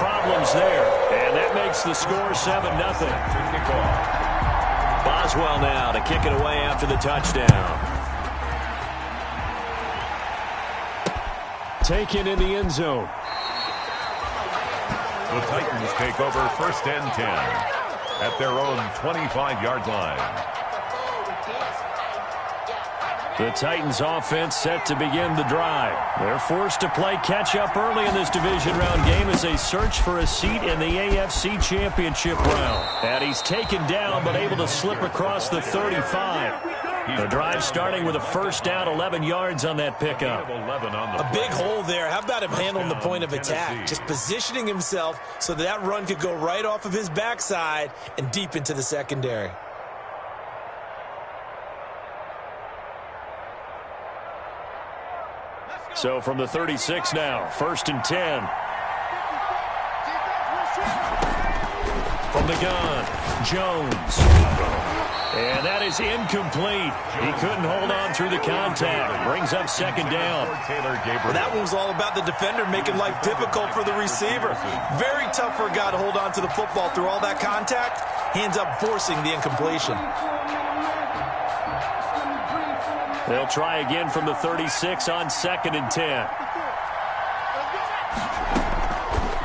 problems there. And that makes the score 7-0. Boswell now to kick it away after the touchdown. Taken in the end zone. The Titans take over 1st and 10 at their own 25-yard line. The Titans offense set to begin the drive. They're forced to play catch-up early in this division round game as they search for a seat in the AFC Championship round. And he's taken down but able to slip across the 35. The drive starting with a 1st down, 11 yards on that pickup. A big hole there. How about him handling the point of attack? Just positioning himself so that run could go right off of his backside and deep into the secondary. So from the 36 now, 1st and 10. From the gun, Jones. And that is incomplete. He couldn't hold on through the contact. Brings up 2nd down. Well, that one was all about the defender making life difficult for the receiver. Very tough for a guy to hold on to the football through all that contact. He ends up forcing the incompletion. They'll try again from the 36 on 2nd and 10.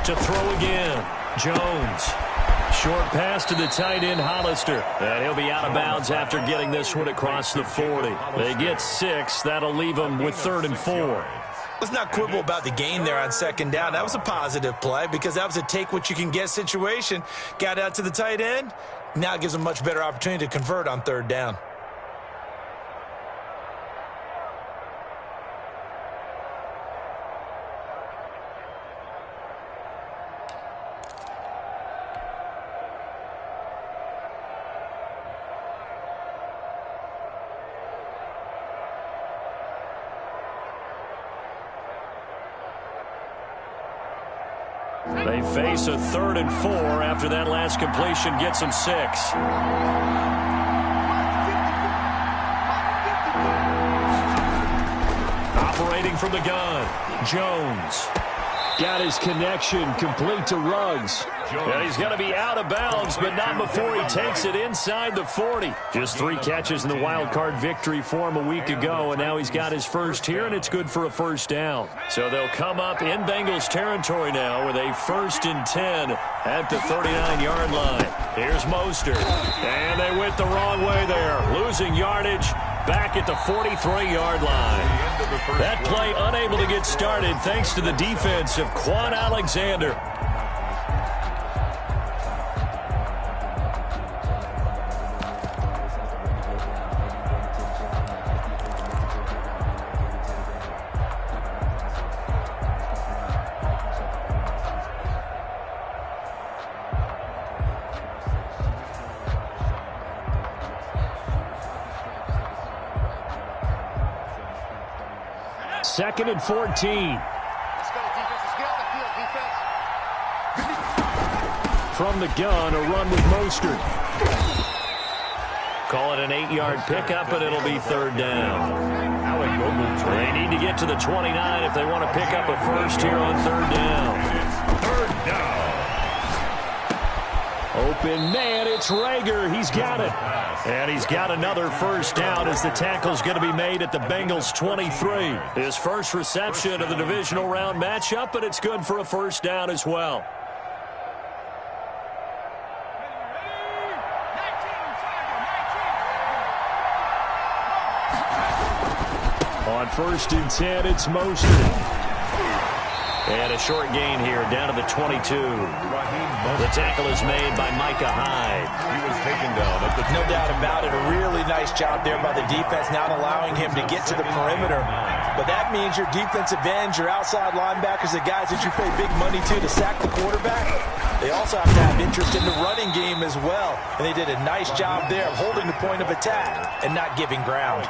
To throw again, Jones. Short pass to the tight end, Hollister. And he'll be out of bounds after getting this one across the 40. They get 6. That'll leave them with 3rd and 4. Let's not quibble about the gain there on 2nd down. That was a positive play because that was a take-what-you-can-get situation. Got out to the tight end. Now it gives them a much better opportunity to convert on 3rd down. They face a 3rd and 4 after that last completion gets them 6. Operating from the gun, Jones. Got his connection complete to Ruggs. And he's going to be out of bounds, but not before he takes it inside the 40. Just 3 catches in the wild card victory for him a week ago, and now he's got his first here, and it's good for a 1st down. So they'll come up in Bengals territory now with a 1st and 10 at the 39-yard line. Here's Mostert, and they went the wrong way there, losing yardage back at the 43-yard line. That play unable to get started thanks to the defense of Quan Alexander. Second and 14. Let's go, defense. Let's get off the field, defense. From the gun, a run with Mostert. Call it an 8-yard pickup, and it'll be 3rd down. They need to get to the 29 if they want to pick up a first here on 3rd down. 3rd down. Open man, it's Rager. He's got it. And he's got another 1st down as the tackle's going to be made at the Bengals 23. His first reception of the divisional round matchup, but it's good for a 1st down as well. On 1st and 10, it's Mostert. And a short gain here down to the 22. The tackle is made by Micah Hyde. He was taken down at the No doubt about it. A really nice job there by the defense, not allowing him to get to the perimeter. But that means your defensive ends, your outside linebackers, the guys that you pay big money to sack the quarterback, they also have to have interest in the running game as well. And they did a nice job there of holding the point of attack and not giving ground.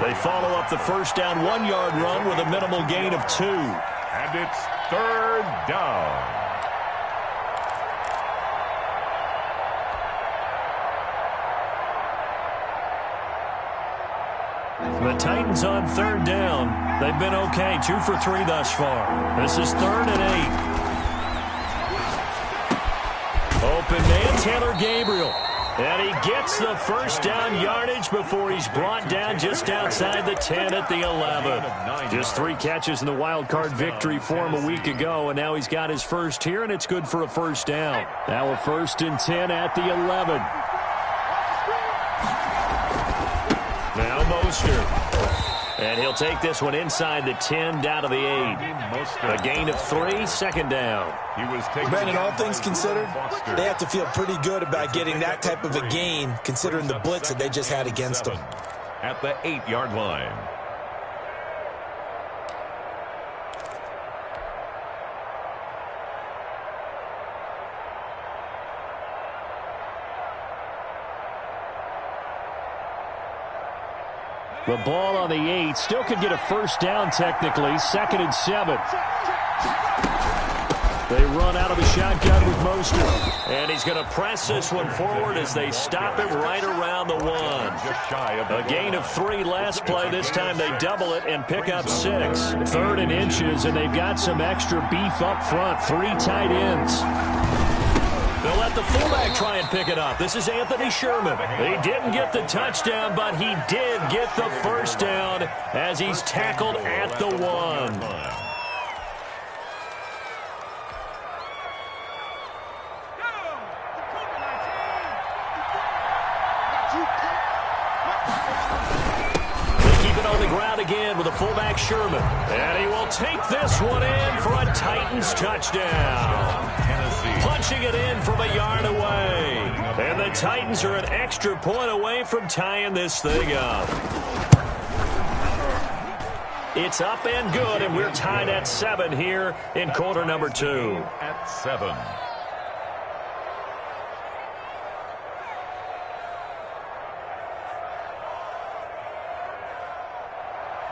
They follow up the 1st down 1-yard run with a minimal gain of 2. And it's 3rd down. The Titans on 3rd down. They've been okay, 2 for 3 thus far. This is 3rd and 8. Taylor Gabriel. And he gets the first down yardage before he's brought down just outside the 10 at the 11. Just 3 catches in the wild card victory for him a week ago, and now he's got his first here, and it's good for a first down. Now a 1st and 10 at the 11. Now Mostert. And he'll take this one inside the 10 down to the 8. A gain of 3, 2nd down. Brandon, all things considered, they have to feel pretty good about getting that type of a gain considering the blitz that they just had against them. At the 8-yard line. The ball on the 8. Still could get a first down technically. 2nd and 7. They run out of the shotgun with Mostert. And he's going to press this one forward as they stop him right around the 1. A gain of 3 last play. This time they double it and pick up 6. 3rd and inches, and they've got some extra beef up front. 3 tight ends. They'll let the fullback try and pick it up. This is Anthony Sherman. He didn't get the touchdown, but he did get the first down as he's tackled at the 1. They keep it on the ground again with a fullback Sherman. And he will take this one in for a Titans touchdown. Punching it in from a yard away. And the Titans are an extra point away from tying this thing up. It's up and good, and we're tied at 7 here in quarter number 2. At 7.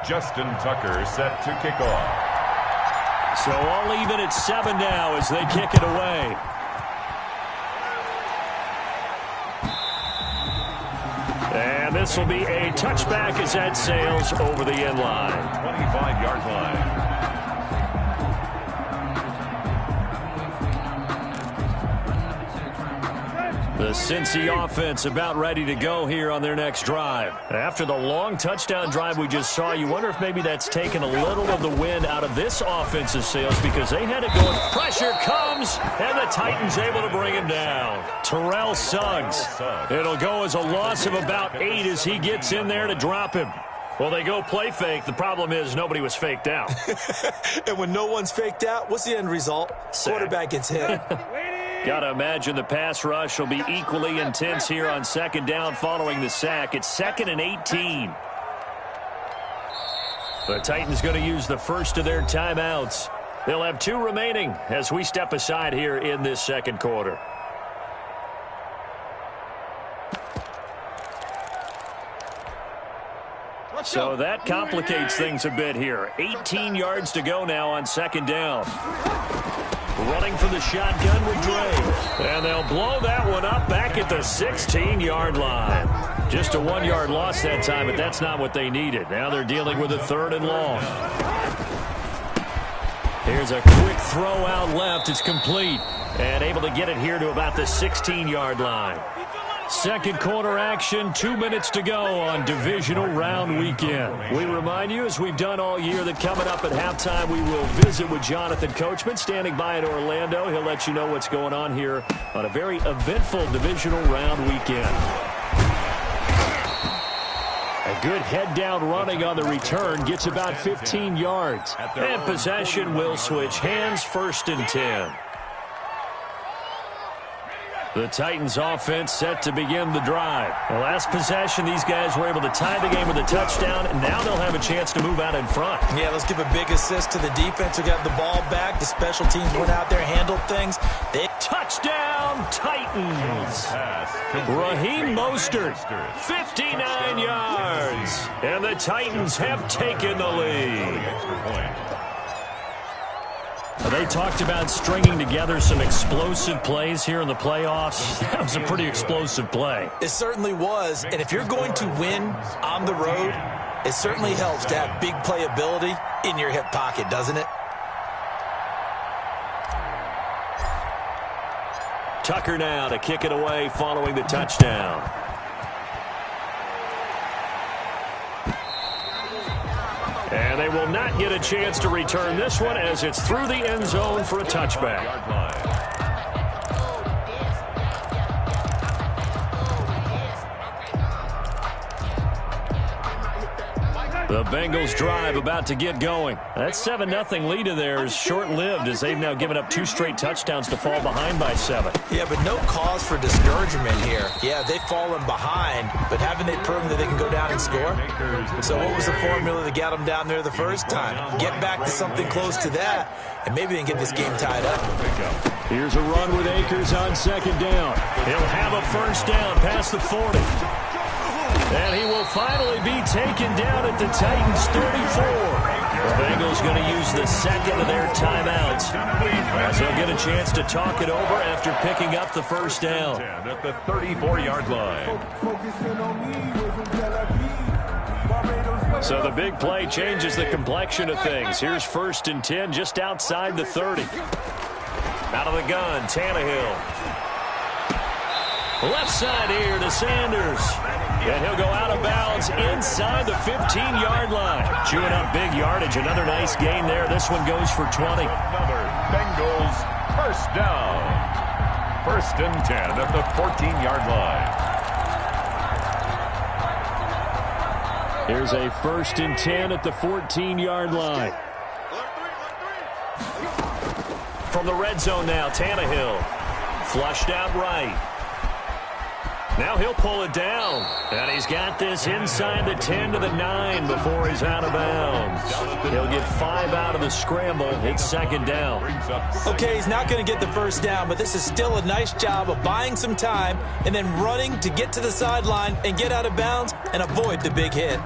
Justin Tucker set to kick off. So all even at 7 now as they kick it away. And this will be a touchback as that sails over the end line. 25-yard line. The Cincy offense about ready to go here on their next drive. After the long touchdown drive we just saw, you wonder if maybe that's taken a little of the wind out of this offensive sails because they had it going. Pressure comes, and the Titans able to bring him down. Terrell Suggs. It'll go as a loss of about 8 as he gets in there to drop him. Well, they go play fake. The problem is nobody was faked out. And when no one's faked out, what's the end result? Sack. Quarterback gets hit. Got to imagine the pass rush will be equally intense here on 2nd down following the sack. It's 2nd and 18. The Titans going to use the first of their timeouts. They'll have 2 remaining as we step aside here in this 2nd quarter. So that complicates things a bit here. 18 yards to go now on 2nd down. Running for the shotgun with Dre. And they'll blow that one up back at the 16-yard line. Just a 1-yard loss that time, but that's not what they needed. Now they're dealing with a 3rd and long. Here's a quick throw out left. It's complete. And able to get it here to about the 16-yard line. 2nd quarter action, 2 minutes to go on divisional round weekend. We remind you, as we've done all year, that coming up at halftime, we will visit with Jonathan Coachman, standing by in Orlando. He'll let you know what's going on here on a very eventful divisional round weekend. A good head-down running on the return, gets about 15 yards. And possession will switch hands, 1st and 10. The Titans offense set to begin the drive. The last possession, these guys were able to tie the game with a touchdown, and now they'll have a chance to move out in front. Yeah, let's give a big assist to the defense who got the ball back. The special teams went out there, handled things. Touchdown, Titans! Raheem Mostert, 59 yards. And the Titans have taken the lead. They talked about stringing together some explosive plays here in the playoffs. That was a pretty explosive play. It certainly was. And if you're going to win on the road, it certainly helps to have big playability in your hip pocket, doesn't it? Tucker now to kick it away following the touchdown. And they will not get a chance to return this one as it's through the end zone for a touchback. The Bengals drive about to get going. That 7-0 lead of theirs short-lived as they've now given up 2 straight touchdowns to fall behind by 7. Yeah, but no cause for discouragement here. Yeah, they've fallen behind, but haven't they proven that they can go down and score? So what was the formula that got them down there the first time? Get back to something close to that, and maybe they can get this game tied up. Here's a run with Akers on second down. He'll have a first down past the 40. And he will finally be taken down at the Titans' 34. The Bengals going to use the second of their timeouts as they'll get a chance to talk it over after picking up the first down. At the 34-yard line. So the big play changes the complexion of things. Here's 1st and 10 just outside the 30. Out of the gun, Tannehill. Left side here to Sanders. And he'll go out of bounds inside the 15-yard line. Chewing up big yardage. Another nice gain there. This one goes for 20. Another Bengals first down. 1st and 10 at the 14-yard line. Here's a 1st and 10 at the 14-yard line. From the red zone now, Tannehill. Flushed out right. Now he'll pull it down. And he's got this inside the 10 to the 9 before he's out of bounds. He'll get 5 out of the scramble. It's 2nd down. Okay, he's not going to get the first down, but this is still a nice job of buying some time and then running to get to the sideline and get out of bounds and avoid the big hit.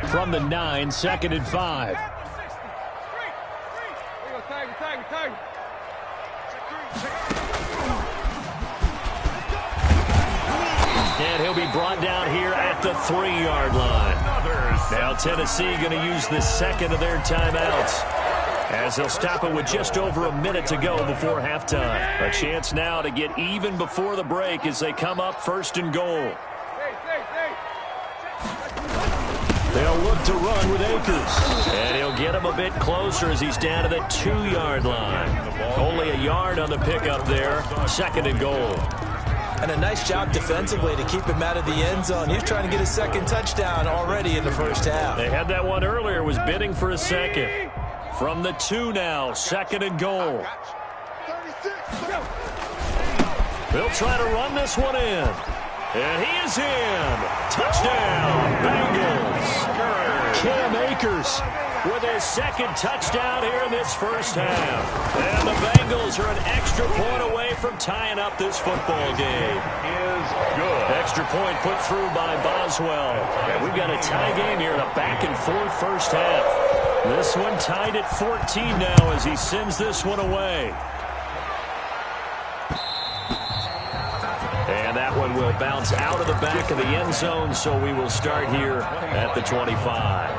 From the 9, 2nd and 5. And he'll be brought down here at the 3-yard line. Now Tennessee going to use the second of their timeouts as they'll stop it with just over a minute to go before halftime. A chance now to get even before the break as they come up 1st and goal. They'll look to run with Akers. And he'll get him a bit closer as he's down to the 2-yard line. Only a yard on the pickup there. 2nd and goal. And a nice job defensively to keep him out of the end zone. He's trying to get his 2nd touchdown already in the first half. They had that one earlier, was bidding for a 2nd. From the 2 now, 2nd and goal. They'll try to run this one in. And he is in. Touchdown, Bengals. Cam Akers with his 2nd touchdown here in this first half. And the Bengals are an extra point away from tying up this football game. Is good. Extra point put through by Boswell. And we've got a tie game here in a back-and-forth first half. This one tied at 14 now as he sends this one away. And that one will bounce out of the back of the end zone, so we will start here at the 25.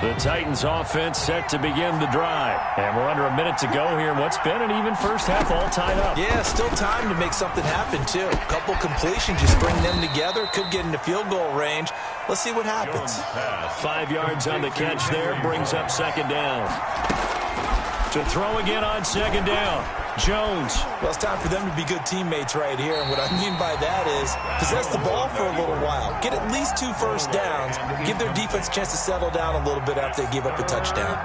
The Titans offense set to begin the drive. And we're under a minute to go here. What's been an even first half all tied up. Yeah, still time to make something happen, too. A couple completions, you string them together, could get into field goal range. Let's see what happens. 5 yards on the catch there, brings up 2nd down. To throw again on 2nd down. Jones. Well, it's time for them to be good teammates right here. And what I mean by that is possess the ball for a little while. Get at least 2 first downs. Give their defense a chance to settle down a little bit after they give up a touchdown.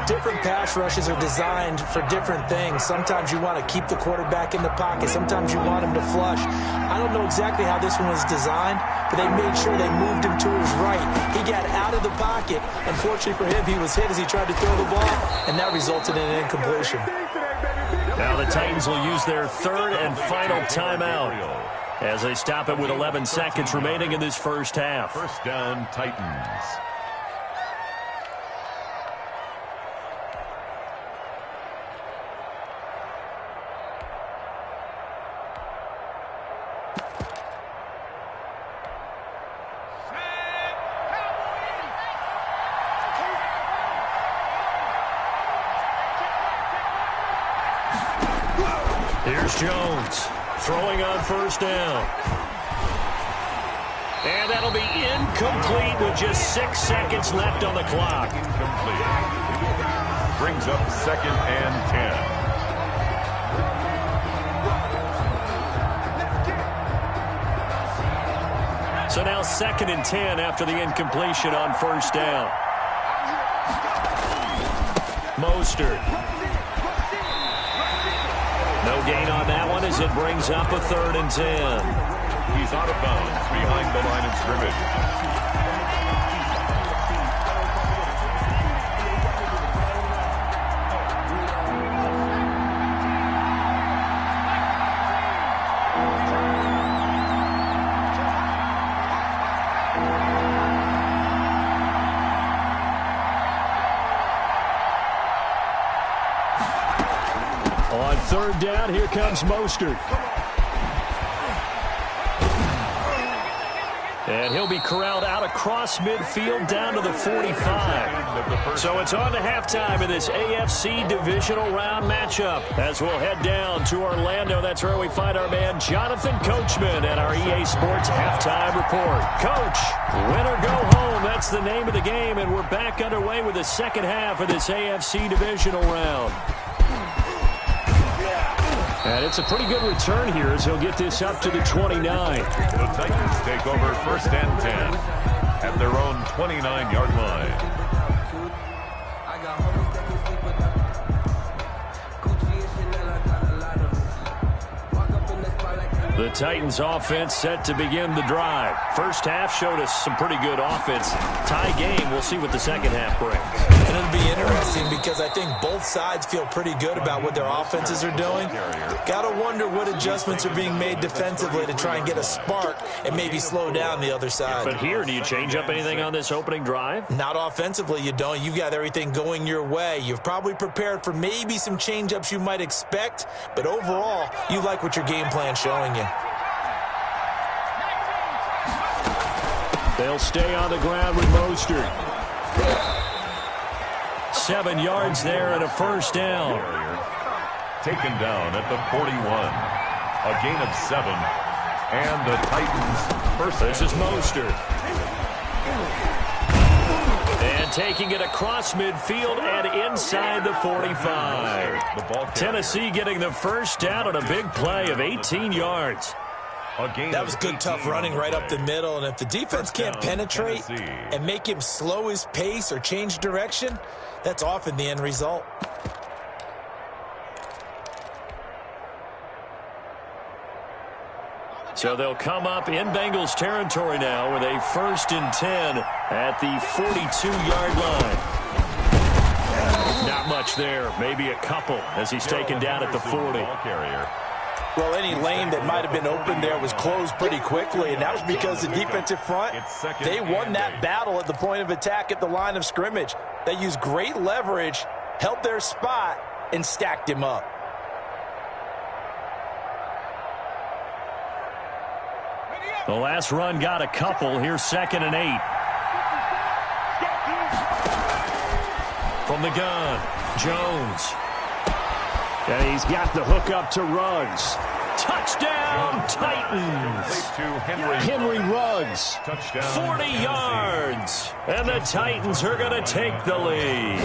Different pass rushes are designed for different things. Sometimes you want to keep the quarterback in the pocket. Sometimes you want him to flush. I don't know exactly how this one was designed, but they made sure they moved him to his right. He got out of the pocket. Unfortunately for him, he was hit as he tried to throw the ball, and that resulted in an incompletion. Now the Titans will use their 3rd and final timeout. as they stop it with 11 seconds remaining in this first half. First down, Titans. Here's Jones throwing on first down. And that'll be incomplete with just 6 seconds left on the clock. Incomplete. Brings up 2nd and 10. So now 2nd and 10 after the incompletion on first down. Mostert. No gain on that one as it brings up a 3rd and 10. He's out of bounds behind the line of scrimmage. On 3rd down, here comes Mostert. And he'll be corralled out across midfield down to the 45. So it's on to halftime in this AFC divisional round matchup. As we'll head down to Orlando, that's where we find our man Jonathan Coachman at our EA Sports halftime report. Coach, win or go home, that's the name of the game, and we're back underway with the second half of this AFC divisional round. And it's a pretty good return here as he'll get this up to the 29. The Titans take over 1st and 10 at their own 29-yard line. The Titans offense set to begin the drive. First half showed us some pretty good offense. Tie game, we'll see what the second half brings. And it'll be interesting because I think both sides feel pretty good about what their offenses are doing. Got to wonder what adjustments are being made defensively to try and get a spark and maybe slow down the other side. But here, do you change up anything on this opening drive? Not offensively, you don't. You've got everything going your way. You've probably prepared for maybe some change-ups you might expect, but overall, you like what your game plan's showing you. They'll stay on the ground with Mostert. 7 yards there and a first down. Taken down at the 41. A gain of 7. And the Titans first. This is Mostert. And taking it across midfield and inside the 45. Tennessee getting the first down on a big play of 18 yards. That was good, tough running right up the middle. And if the defense can't penetrate and make him slow his pace or change direction, that's often the end result. So they'll come up in Bengals territory now with a 1st and 10 at the 42-yard line. Not much there, maybe a couple as he's taken down at the 40. Well, any lane that might have been open there was closed pretty quickly, and that was because the defensive front, they won that battle at the point of attack at the line of scrimmage. They used great leverage, held their spot, and stacked him up. The last run got a couple. Here's 2nd and 8. From the gun, Jones. And he's got the hook up to Ruggs. Touchdown, Titans. Henry Ruggs. 40 yards. And the Titans are going to take the lead.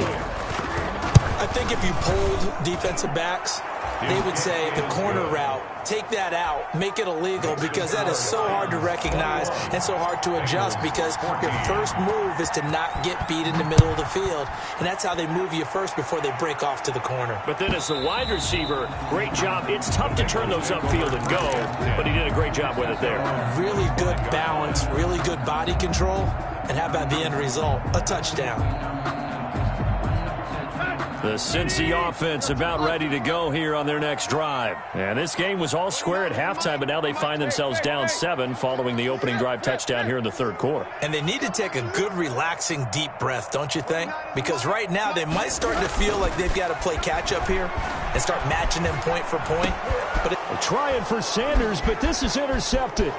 I think if you polled defensive backs, they would say the corner route, take that out, make it illegal, because that is so hard to recognize and so hard to adjust, because your first move is to not get beat in the middle of the field, and that's how they move you first before they break off to the corner. But then as the wide receiver, great job. It's tough to turn those upfield and go, but he did a great job with it there. Really good balance, really good body control, and how about the end result? A touchdown. The Cincy offense about ready to go here on their next drive. And this game was all square at halftime, but now they find themselves down 7 following the opening drive touchdown here in the third quarter. And they need to take a good, relaxing, deep breath, don't you think? Because right now they might start to feel like they've got to play catch-up here and start matching them point for point. But trying for Sanders, but this is intercepted.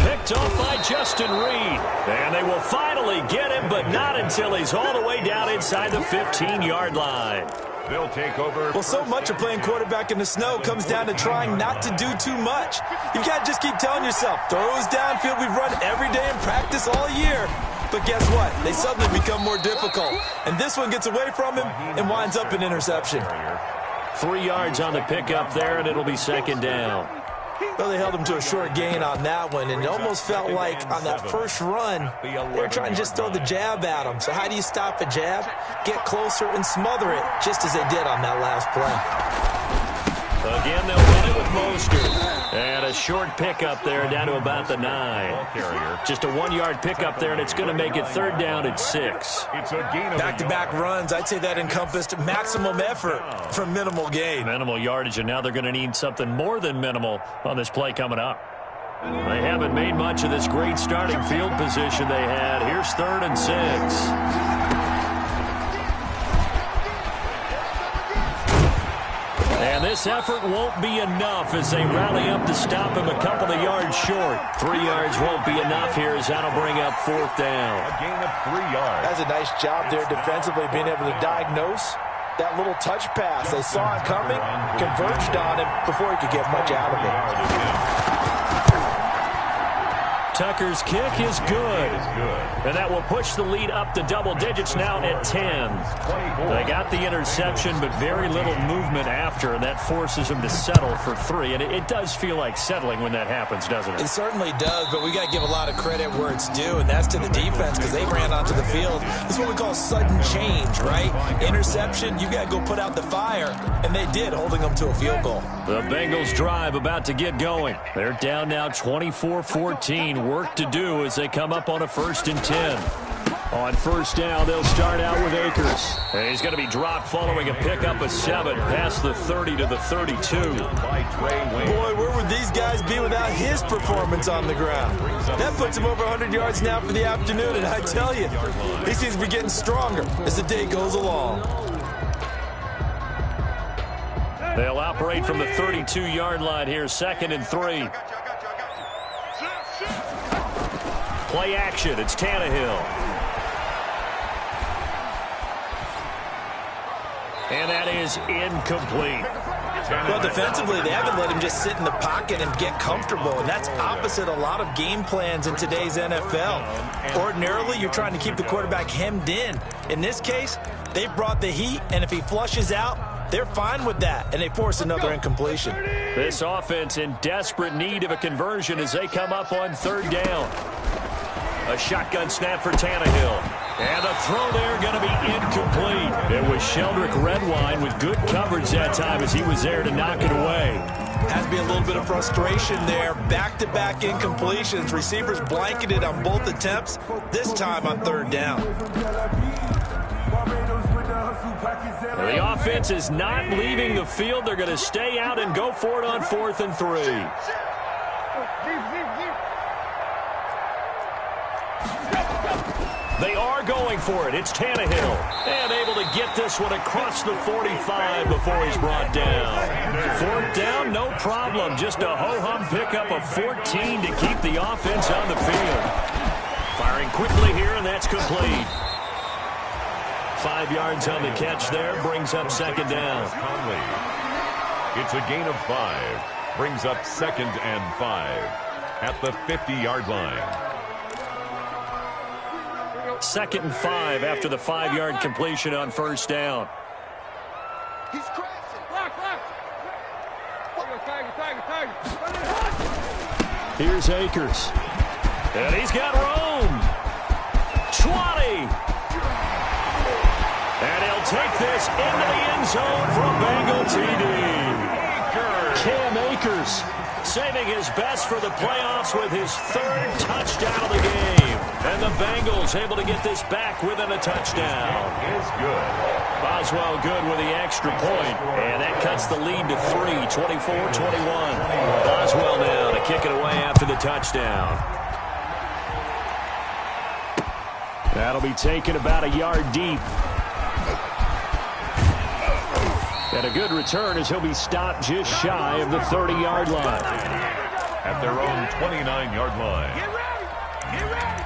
Picked off by Justin Reed. And they will finally get him, but not until he's all the way down inside the 15-yard line. They'll take over. Well, so much of playing quarterback in the snow comes down to trying not to do too much. You've got to just keep telling yourself, throws downfield we've run every day in practice all year. But guess what? They suddenly become more difficult. And this one gets away from him and winds up an interception. 3 yards on the pickup there, and it'll be second down. Well, they held him to a short gain on that one, and it almost felt like on that first run, they were trying to just throw the jab at him. So how do you stop a jab? Get closer and smother it, just as they did on that last play. Again, they'll run it with Mostert. And a short pickup there down to about the 9. Just a 1-yard pickup there, and it's going to make it third down at 6. Back-to-back runs, I'd say that encompassed maximum effort for minimal gain. Minimal yardage, and now they're going to need something more than minimal on this play coming up. They haven't made much of this great starting field position they had. Here's 3rd and 6. And this effort won't be enough as they rally up to stop him a couple of yards short. 3 yards won't be enough here as that'll bring up 4th down. A gain of 3 yards. That's a nice job there defensively, being able to diagnose that little touch pass. They saw it coming, converged on him before he could get much out of it. Tucker's kick is good. And that will push the lead up to double digits now at 10. They got the interception, but very little movement after, and that forces them to settle for 3. And it does feel like settling when that happens, doesn't it? It certainly does, but we got to give a lot of credit where it's due, and that's to the defense because they ran onto the field. This is what we call sudden change, right? Interception, you got to go put out the fire, and they did, holding them to a field goal. The Bengals drive about to get going. They're down now 24-14. Work to do as they come up on a 1st and 10. On 1st down, they'll start out with Akers. And he's going to be dropped following a pickup of 7 past the 30 to the 32. Boy, where would these guys be without his performance on the ground? That puts him over 100 yards now for the afternoon, and I tell you, he seems to be getting stronger as the day goes along. They'll operate from the 32-yard line here, 2nd and 3. Play action, it's Tannehill. And that is incomplete. Well, defensively, they haven't let him just sit in the pocket and get comfortable, and that's opposite a lot of game plans in today's NFL. Ordinarily, you're trying to keep the quarterback hemmed in. In this case, they brought the heat, and if he flushes out, they're fine with that, and they force another incompletion. This offense in desperate need of a conversion as they come up on 3rd down. A shotgun snap for Tannehill. And the throw there going to be incomplete. It was Sheldrick Redwine with good coverage that time as he was there to knock it away. Has to be a little bit of frustration there. Back-to-back incompletions. Receivers blanketed on both attempts, this time on 3rd down. The offense is not leaving the field. They're going to stay out and go for it on 4th and 3. They are going for it. It's Tannehill. And able to get this one across the 45 before he's brought down. 4th down, no problem. Just a ho-hum pickup of 14 to keep the offense on the field. Firing quickly here, and that's complete. 5 yards on the catch there. Brings up 2nd down. It's a gain of 5. Brings up 2nd and 5 at the 50-yard line. 2nd and 5 after the 5-yard completion on 1st down. He's crashing. Here's Akers. And he's got room. 20. And he'll take this into the end zone from Bengal TD. Cam Akers saving his best for the playoffs with his 3rd touchdown of the game. And the Bengals able to get this back within a touchdown. Is good. Boswell good with the extra point, and that cuts the lead to 3, 24-21. Boswell now to kick it away after the touchdown. That'll be taken about a yard deep. And a good return as he'll be stopped just shy of the 30-yard line. At their own 29-yard line. Get ready! Get ready!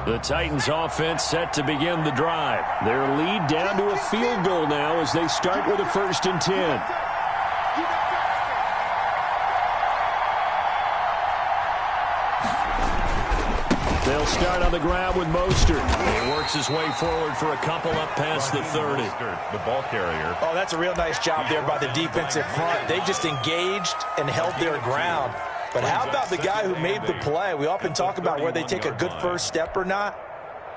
The Titans offense set to begin the drive. Their lead down to a field goal now as they start with a 1st and 10. They'll start on the ground with Mostert. He works his way forward for a couple up past the 30. The ball carrier. Oh, that's a real nice job there by the defensive front. They just engaged and held their ground. But how about the guy who made the play? We often talk about where they take a good first step or not.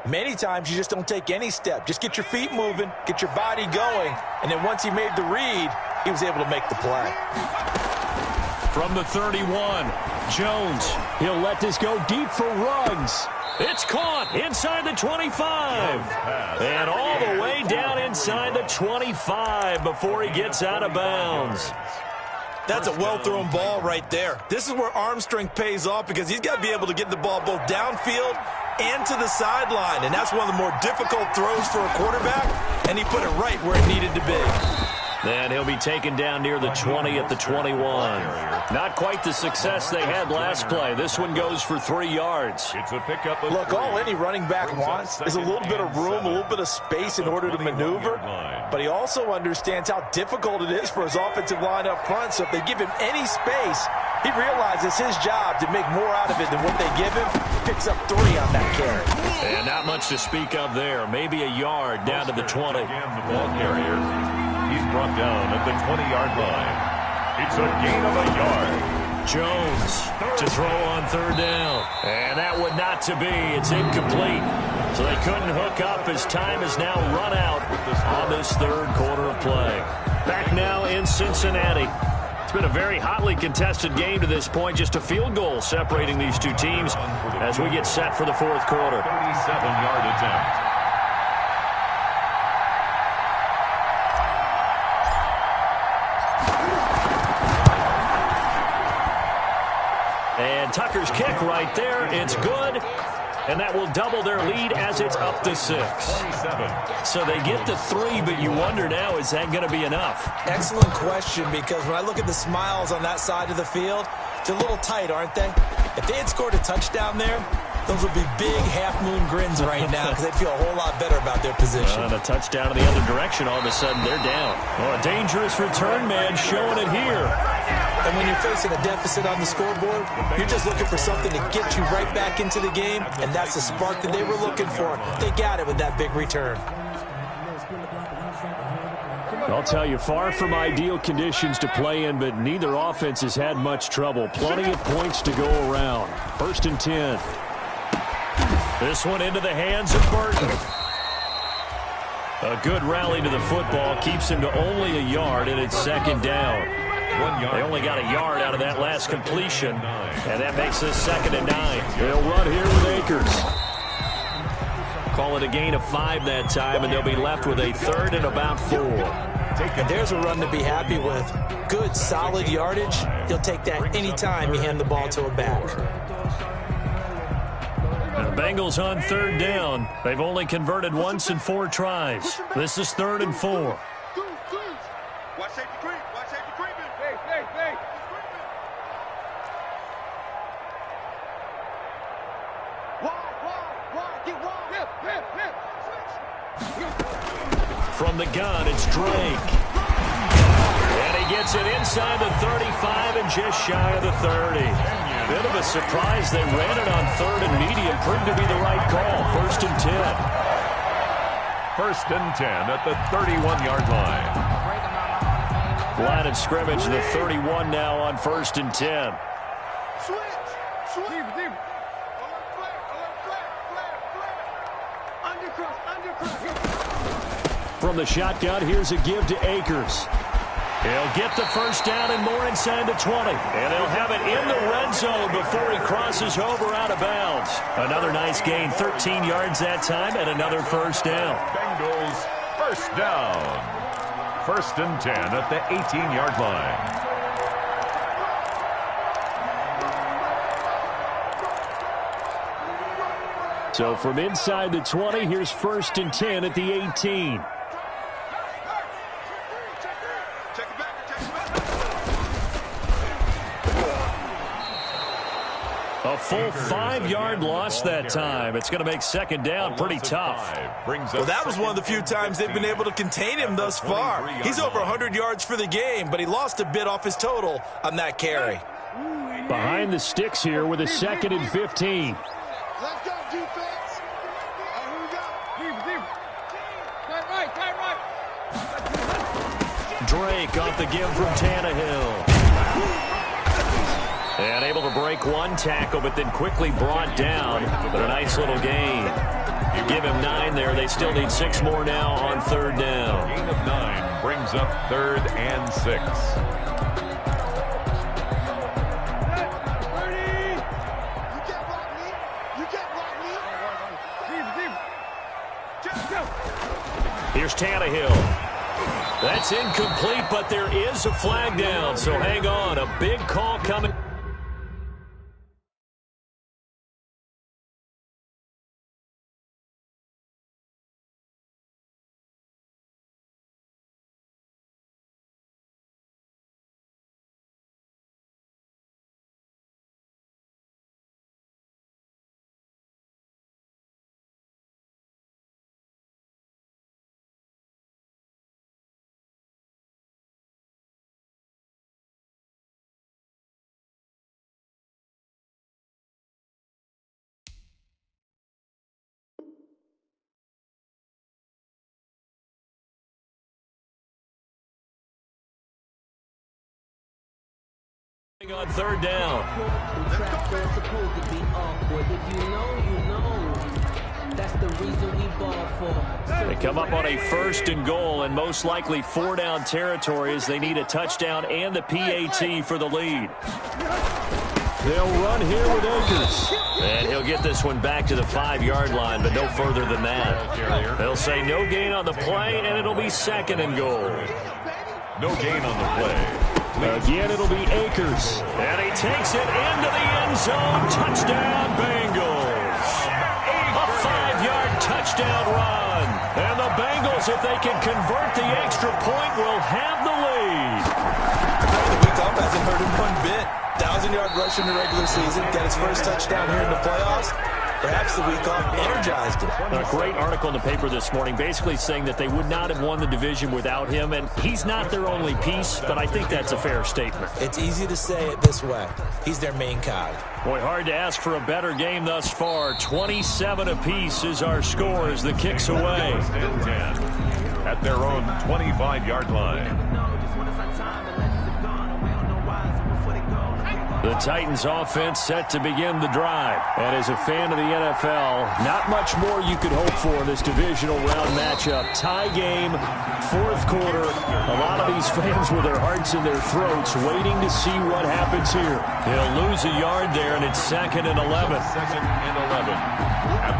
Many times you just don't take any step. Just get your feet moving, get your body going, and then once he made the read, he was able to make the play. From the 31, Jones. He'll let this go deep for Ruggs. It's caught inside the 25. And all the way down inside the 25 before he gets out of bounds. That's a well-thrown ball right there. This is where arm strength pays off because he's got to be able to get the ball both downfield and to the sideline. And that's one of the more difficult throws for a quarterback, and he put it right where it needed to be. Then he'll be taken down near the 20 at the 21. Not quite the success they had last play. This one goes for 3 yards. It's a pickup. Look, all any running back wants is a little bit of room, a little bit of space in order to maneuver. But he also understands how difficult it is for his offensive line up front. So if they give him any space, he realizes his job to make more out of it than what they give him. Picks up 3 on that carry. And not much to speak of there. Maybe a yard down to the 20. Again, the ball carrier. He's brought down at the 20-yard line. It's a gain of a yard. Jones to throw on 3rd down. And that would not to be. It's incomplete. So they couldn't hook up as time is now run out on this 3rd quarter of play. Back now in Cincinnati. It's been a very hotly contested game to this point. Just a field goal separating these two teams as we get set for the 4th quarter. 37-yard attempt. And Tucker's kick right there. It's good. And that will double their lead as it's up to 6. 27. So they get the 3, but you wonder now, is that going to be enough? Excellent question, because when I look at the smiles on that side of the field, they're a little tight, aren't they? If they had scored a touchdown there, those would be big half-moon grins right now because they'd feel a whole lot better about their position. And a touchdown in the other direction, all of a sudden they're down. Oh, a dangerous return man showing it here. And when you're facing a deficit on the scoreboard, you're just looking for something to get you right back into the game, and that's the spark that they were looking for. They got it with that big return. I'll tell you, far from ideal conditions to play in, but neither offense has had much trouble. Plenty of points to go around. 1st and 10. This one into the hands of Burton. A good rally to the football keeps him to only a yard, and it's 2nd down. They only got a yard out of that last completion, and that makes this 2nd and 9. They'll run here with Akers. Call it a gain of 5 that time, and they'll be left with a 3rd and about 4. And there's a run to be happy with. Good, solid yardage. He'll take that any time you hand the ball to a back. The Bengals on 3rd down. They've only converted once in 4 tries. This is 3rd and 4. Watch safety creep. Watch safety creeping. Hey. Wide. Get wide. Hip. From the gun, it's Drake. And he gets it inside the 35 and just shy of the 30. Bit of a surprise. They ran it on 3rd and medium. Proved to be the right call. 1st and 10. 1st and 10 at the 31-yard line. Line of scrimmage, the 31 now on 1st and 10. Switch. Deep. Undercross. From the shotgun, here's a give to Akers. He'll get the first down and more inside the 20. And they'll have it in the red zone before he crosses over out of bounds. Another nice gain, 13 yards that time, and another first down. Bengals first down. 1st and 10 at the 18-yard line. So from inside the 20, here's 1st and 10 at the 18. A full 5-yard loss that time. It's going to make 2nd down pretty tough. Well, that was one of the few times they've been able to contain him thus far. He's over 100 yards for the game, but he lost a bit off his total on that carry. Behind the sticks here with a 2nd and 15. Let's go, defense. Here we go. Tight right. Drake off the give from Tannehill. And able to break one tackle, but then quickly brought down. But a nice little gain. You give him 9 there. They still need 6 more now on 3rd down. Gain of 9 brings up 3rd and 6. Here's Tannehill. That's incomplete, but there is a flag down. So hang on. A big call coming. On 3rd down. They come up on a 1st and goal, and most likely 4-down territory as they need a touchdown and the PAT for the lead. They'll run here with Akers. And he'll get this one back to the 5-yard line, but no further than that. They'll say no gain on the play, and it'll be 2nd and goal. No gain on the play. Again, it'll be Akers. And he takes it into the end zone. Touchdown, Bengals. A 5-yard touchdown run. And the Bengals, if they can convert the extra point, will have the lead. The week off hasn't hurt him one bit. 1,000-yard rush in the regular season. Got his first touchdown here in the playoffs. Perhaps the week off energized him. A great article in the paper this morning basically saying that they would not have won the division without him, and he's not their only piece, but I think that's a fair statement. It's easy to say it this way. He's their main cog. Boy, hard to ask for a better game thus far. 27 apiece is our score as the kick's away. 1st and 10 at their own 25-yard line. The Titans offense set to begin the drive. And as a fan of the NFL, not much more you could hope for in this divisional round matchup. Tie game, 4th quarter. A lot of these fans with their hearts in their throats waiting to see what happens here. He'll lose a yard there, and it's 2nd and 11. 2nd and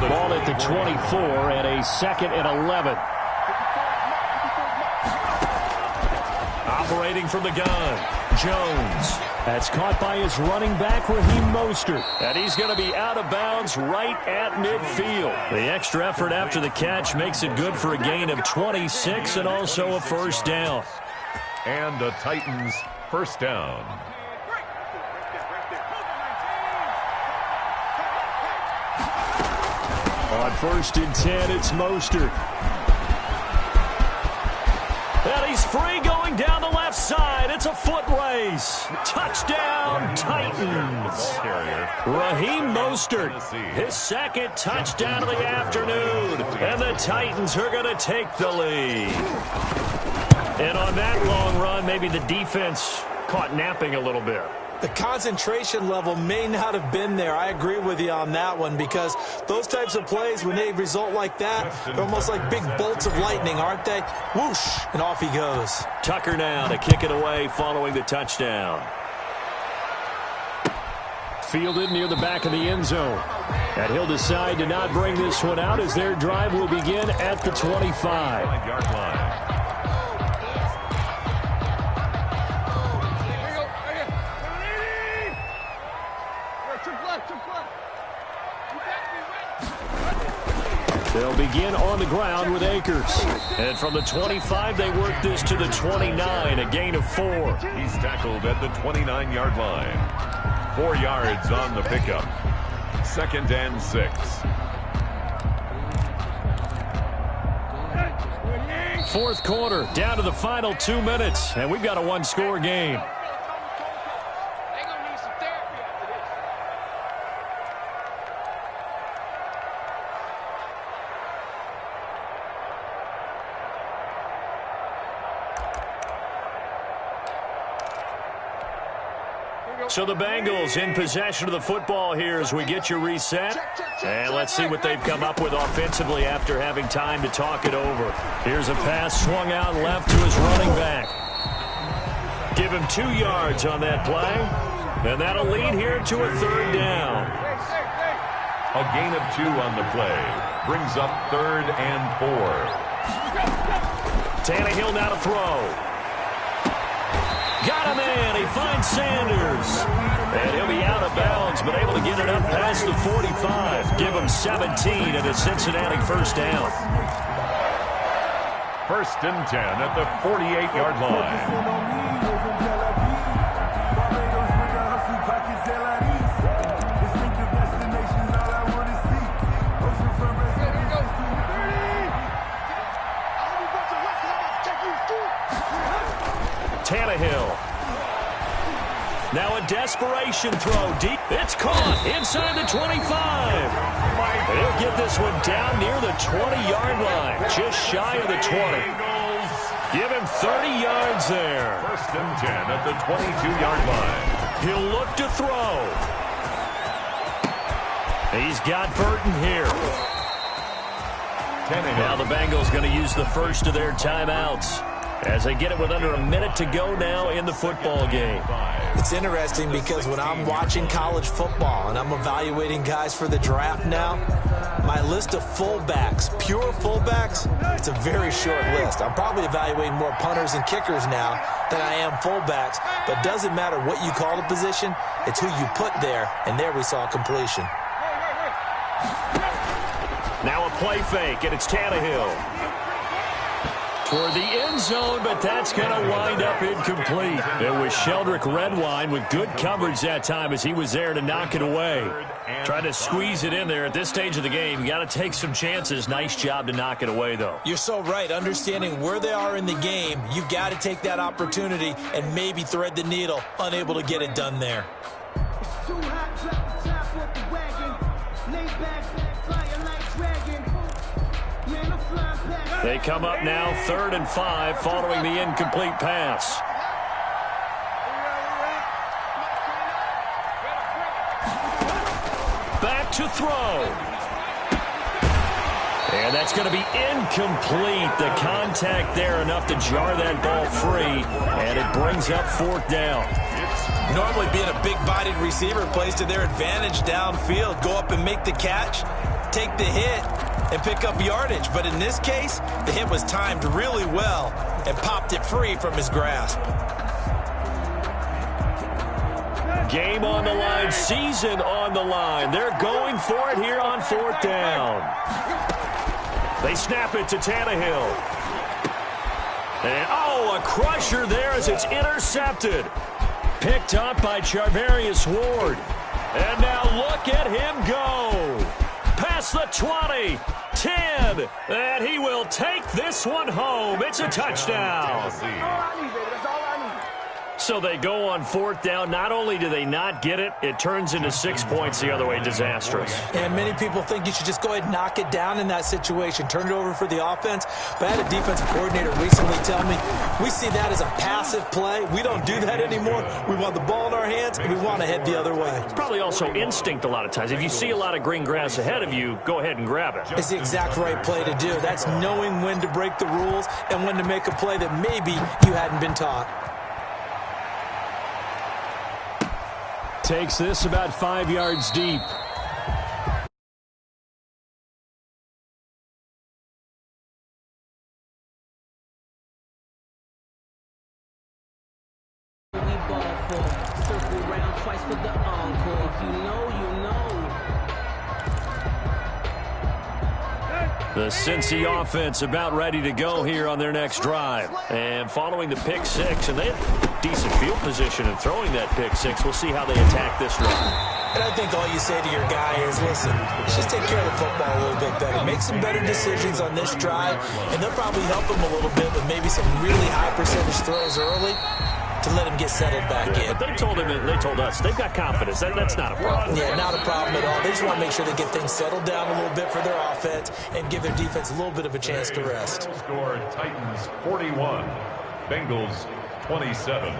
11. Ball at the 24 and a 2nd and 11. Operating from the gun, Jones. That's caught by his running back, Raheem Mostert. And he's going to be out of bounds right at midfield. The extra effort after the catch makes it good for a gain of 26 and also a 1st down. And the Titans' 1st down. On 1st and 10, it's Mostert. And he's free going down the left side. It's a foot race. Touchdown, Titans. Raheem Mostert, his 2nd touchdown of the afternoon. And the Titans are going to take the lead. And on that long run, maybe the defense caught napping a little bit. The concentration level may not have been there. I agree with you on that one, because those types of plays, when they result like that, they're almost like big bolts of lightning, aren't they? Whoosh, and off he goes. Tucker now to kick it away following the touchdown. Fielded near the back of the end zone. And he'll decide to not bring this one out as their drive will begin at the 25-yard line. They'll begin on the ground with Akers. And from the 25, they work this to the 29, a gain of 4. He's tackled at the 29-yard line. 4 yards on the pickup. 2nd and 6. 4th quarter, down to the final 2 minutes, and we've got a one-score game. So the Bengals in possession of the football here as we get you reset. And let's see what they've come up with offensively after having time to talk it over. Here's a pass swung out left to his running back. Give him 2 yards on that play. And that'll lead here to a 3rd down. A gain of 2 on the play. Brings up 3rd and 4. Tannehill now to throw. Got him in. He finds Sanders. And he'll be out of bounds, but able to get it up past the 45. Give him 17 at a Cincinnati 1st down. 1st and 10 at the 48-yard line. Tannehill. Now a desperation throw deep. It's caught inside the 25. He'll get this one down near the 20-yard line, just shy of the 20. Give him 30 yards there. 1st and 10 at the 22-yard line. He'll look to throw. He's got Burton here. Now the Bengals going to use the first of their timeouts as they get it with under a minute to go now in the football game. It's interesting because when I'm watching college football and I'm evaluating guys for the draft now, my list of fullbacks, pure fullbacks, it's a very short list. I'm probably evaluating more punters and kickers now than I am fullbacks, but it doesn't matter what you call the position, it's who you put there, and there we saw completion. Now a play fake, and it's Tannehill toward the end zone, but that's going to wind up incomplete. It was Sheldrick Redwine with good coverage that time as he was there to knock it away. Trying to squeeze it in there at this stage of the game. You got to take some chances. Nice job to knock it away, though. You're so right. Understanding where they are in the game, you've got to take that opportunity and maybe thread the needle. Unable to get it done there. It's too hot, drop the top off the wagon. Lay back, flying like dragon. Man, I'm flying past. They come up now 3rd and 5 following the incomplete pass. Back to throw. And that's going to be incomplete. The contact there enough to jar that ball free, and it brings up 4th down. Normally being a big-bodied receiver plays to their advantage downfield. Go up and make the catch, take the hit, and pick up yardage. But in this case, the hit was timed really well and popped it free from his grasp. Game on the line, season on the line. They're going for it here on 4th down. They snap it to Tannehill. And, oh, a crusher there as it's intercepted. Picked up by Charvarius Ward. And now look at him go. Past the 20, 10, and he will take this one home. It's a touchdown. So they go on 4th down. Not only do they not get it, it turns into 6 points the other way. Disastrous. And many people think you should just go ahead and knock it down in that situation. Turn it over for the offense. But I had a defensive coordinator recently tell me, we see that as a passive play. We don't do that anymore. We want the ball in our hands, and we want to head the other way. It's probably also instinct a lot of times. If you see a lot of green grass ahead of you, go ahead and grab it. It's the exact right play to do. That's knowing when to break the rules and when to make a play that maybe you hadn't been taught. Takes this about 5 yards deep. Circle round twice for the encore. If you know, you know. The Cincy offense about ready to go here on their next drive. And following the pick six, and they had decent field position in throwing that pick six. We'll see how they attack this drive. And I think all you say to your guy is, listen, let's just take care of the football a little bit better. Make some better decisions on this drive, and they'll probably help him a little bit with maybe some really high percentage throws early to let him get settled back in. But they told him, they told us, they've got confidence. That's not a problem. Yeah, not a problem at all. They just want to make sure they get things settled down a little bit for their offense and give their defense a little bit of a chance to rest. Score Titans 41, Bengals 27.